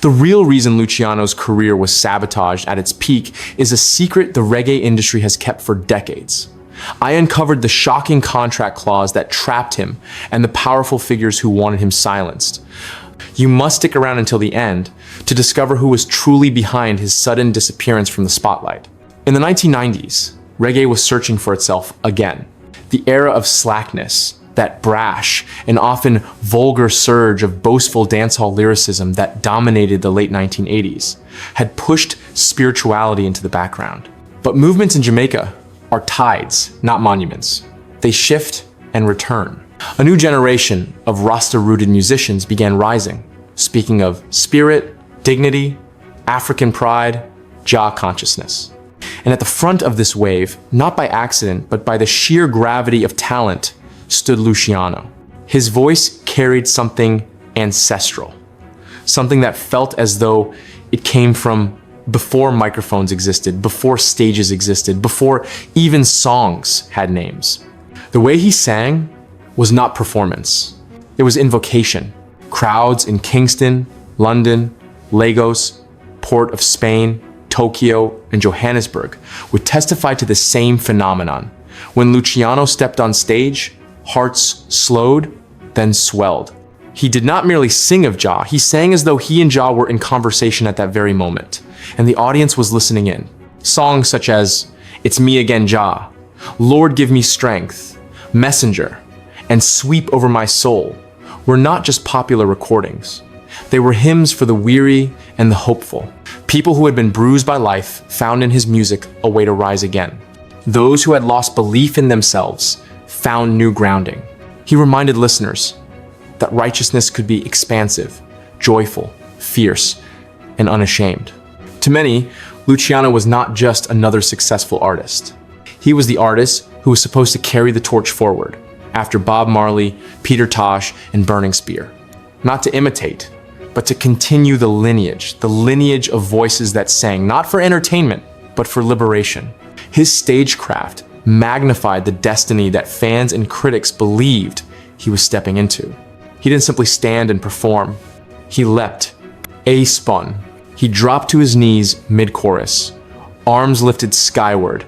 The real reason Luciano's career was sabotaged at its peak is a secret the reggae industry has kept for decades. I uncovered the shocking contract clause that trapped him and the powerful figures who wanted him silenced. You must stick around until the end to discover who was truly behind his sudden disappearance from the spotlight. In the 1990s, reggae was searching for itself again. The era of slackness, that brash and often vulgar surge of boastful dancehall lyricism that dominated the late 1980s, had pushed spirituality into the background. But movements in Jamaica are tides, not monuments. They shift and return. A new generation of Rasta-rooted musicians began rising, speaking of spirit, dignity, African pride, Jah consciousness. And at the front of this wave, not by accident, but by the sheer gravity of talent, stood Luciano. His voice carried something ancestral, something that felt as though it came from before microphones existed, before stages existed, before even songs had names. The way he sang was not performance. It was invocation. Crowds in Kingston, London, Lagos, Port of Spain, Tokyo, and Johannesburg would testify to the same phenomenon. When Luciano stepped on stage, hearts slowed, then swelled. He did not merely sing of Jah, he sang as though he and Jah were in conversation at that very moment, and the audience was listening in. Songs such as "It's Me Again, Jah," "Lord Give Me Strength," "Messenger," and "Sweep Over My Soul" were not just popular recordings. They were hymns for the weary and the hopeful. People who had been bruised by life found in his music a way to rise again. Those who had lost belief in themselves found new grounding. He reminded listeners that righteousness could be expansive, joyful, fierce, and unashamed. To many, Luciano was not just another successful artist. He was the artist who was supposed to carry the torch forward after Bob Marley, Peter Tosh, and Burning Spear. Not to imitate, but to continue the lineage of voices that sang not for entertainment, but for liberation. His stagecraft magnified the destiny that fans and critics believed he was stepping into. He didn't simply stand and perform. He leapt, A-spun. He dropped to his knees mid-chorus, arms lifted skyward,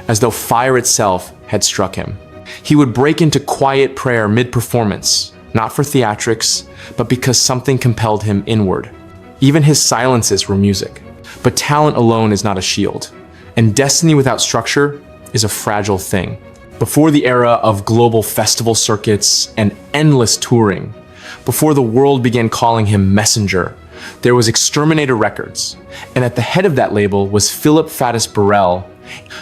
as though fire itself had struck him. He would break into quiet prayer mid-performance, not for theatrics, but because something compelled him inward. Even his silences were music. But talent alone is not a shield, and destiny without structure is a fragile thing. Before the era of global festival circuits and endless touring, before the world began calling him Messenger, there was Exterminator Records, and at the head of that label was Philip Faddis Burrell,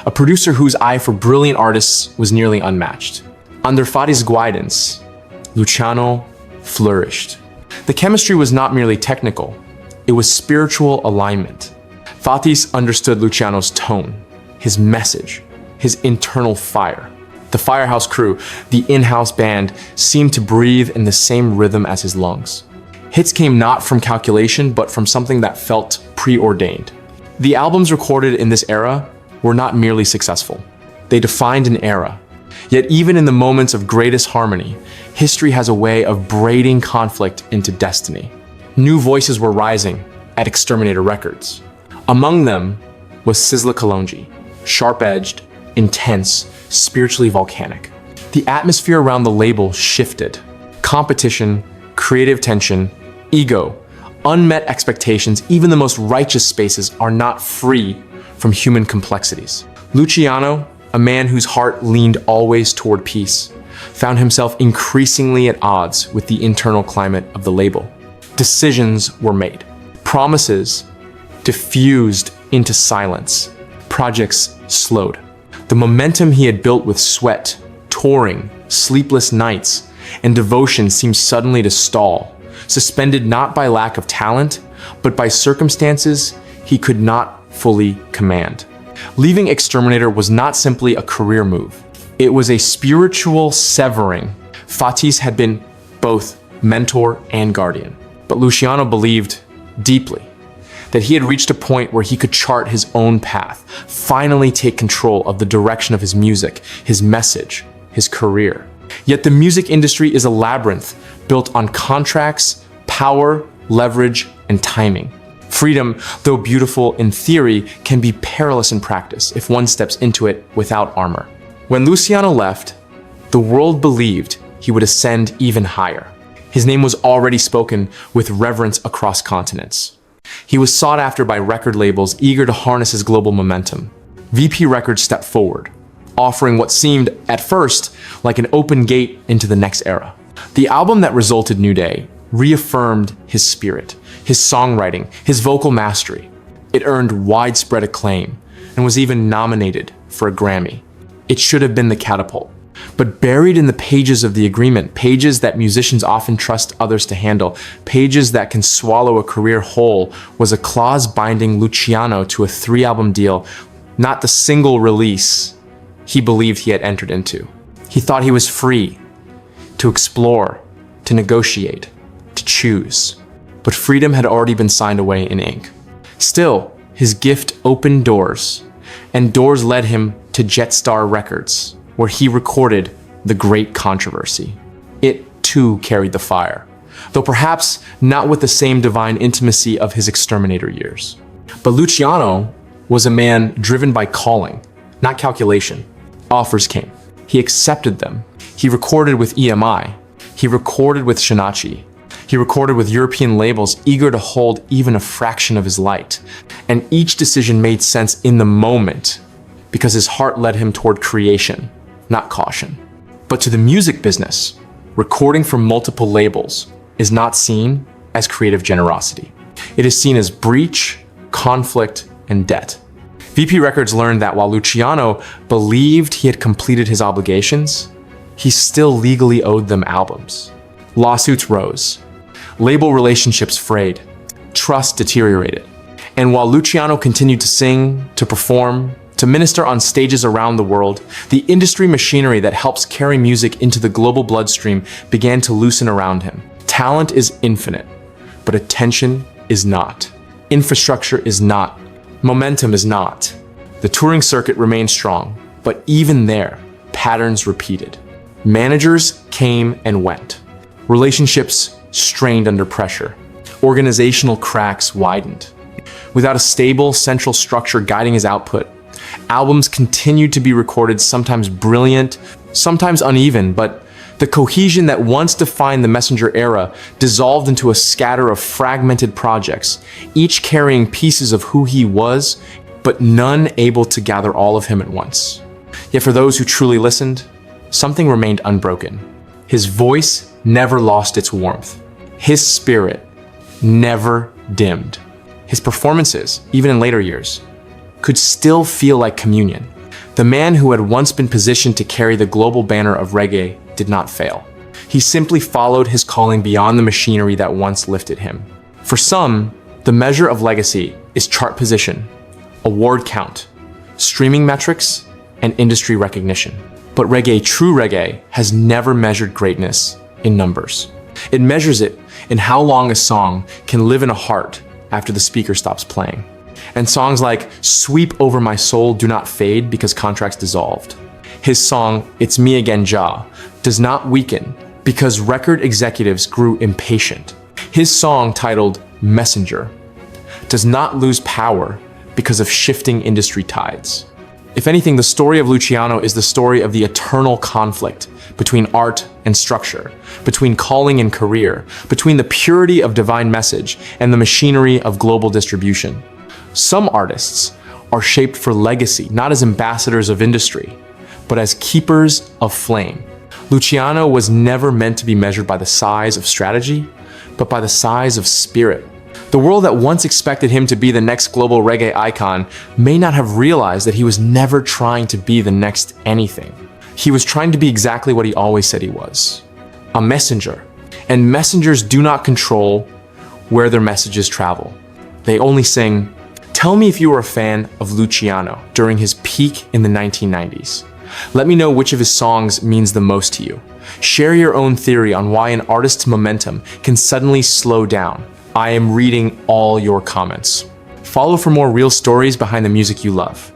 a producer whose eye for brilliant artists was nearly unmatched. Under Faddis' guidance, Luciano flourished. The chemistry was not merely technical, it was spiritual alignment. Faddis understood Luciano's tone, his message, his internal fire. The Firehouse crew, the in-house band, seemed to breathe in the same rhythm as his lungs. Hits came not from calculation, but from something that felt preordained. The albums recorded in this era were not merely successful. They defined an era. Yet even in the moments of greatest harmony, history has a way of braiding conflict into destiny. New voices were rising at Exterminator Records. Among them was Sizzla Kalonji, sharp-edged, intense, spiritually volcanic. The atmosphere around the label shifted. Competition, creative tension, ego, unmet expectations, even the most righteous spaces are not free from human complexities. Luciano, a man whose heart leaned always toward peace, found himself increasingly at odds with the internal climate of the label. Decisions were made. Promises diffused into silence. Projects slowed. The momentum he had built with sweat, touring, sleepless nights, and devotion seemed suddenly to stall, suspended not by lack of talent, but by circumstances he could not fully command. Leaving Exterminator was not simply a career move. It was a spiritual severing. Faddis had been both mentor and guardian. But Luciano believed deeply that he had reached a point where he could chart his own path, finally take control of the direction of his music, his message, his career. Yet the music industry is a labyrinth built on contracts, power, leverage, and timing. Freedom, though beautiful in theory, can be perilous in practice if one steps into it without armor. When Luciano left, the world believed he would ascend even higher. His name was already spoken with reverence across continents. He was sought after by record labels eager to harness his global momentum. VP Records stepped forward, offering what seemed, at first, like an open gate into the next era. The album that resulted, New Day, reaffirmed his spirit, his songwriting, his vocal mastery. It earned widespread acclaim and was even nominated for a Grammy. It should have been the catapult. But buried in the pages of the agreement, pages that musicians often trust others to handle, pages that can swallow a career whole, was a clause binding Luciano to a 3-album deal, not the single release he believed he had entered into. He thought he was free to explore, to negotiate, to choose. But freedom had already been signed away in ink. Still, his gift opened doors, and doors led him to Jetstar Records, where he recorded The Great Controversy. It, too, carried the fire, though perhaps not with the same divine intimacy of his Exterminator years. But Luciano was a man driven by calling, not calculation. Offers came. He accepted them. He recorded with EMI. He recorded with Shinachi. He recorded with European labels eager to hold even a fraction of his light. And each decision made sense in the moment because his heart led him toward creation, not caution. But to the music business, recording for multiple labels is not seen as creative generosity. It is seen as breach, conflict, and debt. VP Records learned that while Luciano believed he had completed his obligations, he still legally owed them albums. Lawsuits rose. Label relationships frayed. Trust deteriorated. And while Luciano continued to sing, to perform, to minister on stages around the world, the industry machinery that helps carry music into the global bloodstream began to loosen around him. Talent is infinite, but attention is not. Infrastructure is not. Momentum is not. The touring circuit remained strong, but even there, patterns repeated. Managers came and went. Relationships strained under pressure. Organizational cracks widened. Without a stable central structure guiding his output, albums continued to be recorded, sometimes brilliant, sometimes uneven, but the cohesion that once defined the Messenger era dissolved into a scatter of fragmented projects, each carrying pieces of who he was, but none able to gather all of him at once. Yet for those who truly listened, something remained unbroken. His voice never lost its warmth. His spirit never dimmed. His performances, even in later years, could still feel like communion. The man who had once been positioned to carry the global banner of reggae did not fail. He simply followed his calling beyond the machinery that once lifted him. For some, the measure of legacy is chart position, award count, streaming metrics, and industry recognition. But reggae, true reggae, has never measured greatness in numbers. It measures it in how long a song can live in a heart after the speaker stops playing. And songs like Sweep Over My Soul do not fade because contracts dissolved. His song, It's Me Again, Jah, does not weaken because record executives grew impatient. His song, titled Messenger, does not lose power because of shifting industry tides. If anything, the story of Luciano is the story of the eternal conflict between art and structure, between calling and career, between the purity of divine message and the machinery of global distribution. Some artists are shaped for legacy, not as ambassadors of industry, but as keepers of flame. Luciano was never meant to be measured by the size of strategy, but by the size of spirit. The world that once expected him to be the next global reggae icon may not have realized that he was never trying to be the next anything. He was trying to be exactly what he always said he was, a messenger. And messengers do not control where their messages travel. They only sing, "Tell me if you were a fan of Luciano during his peak in the 1990s. Let me know which of his songs means the most to you. Share your own theory on why an artist's momentum can suddenly slow down. I am reading all your comments." Follow for more real stories behind the music you love.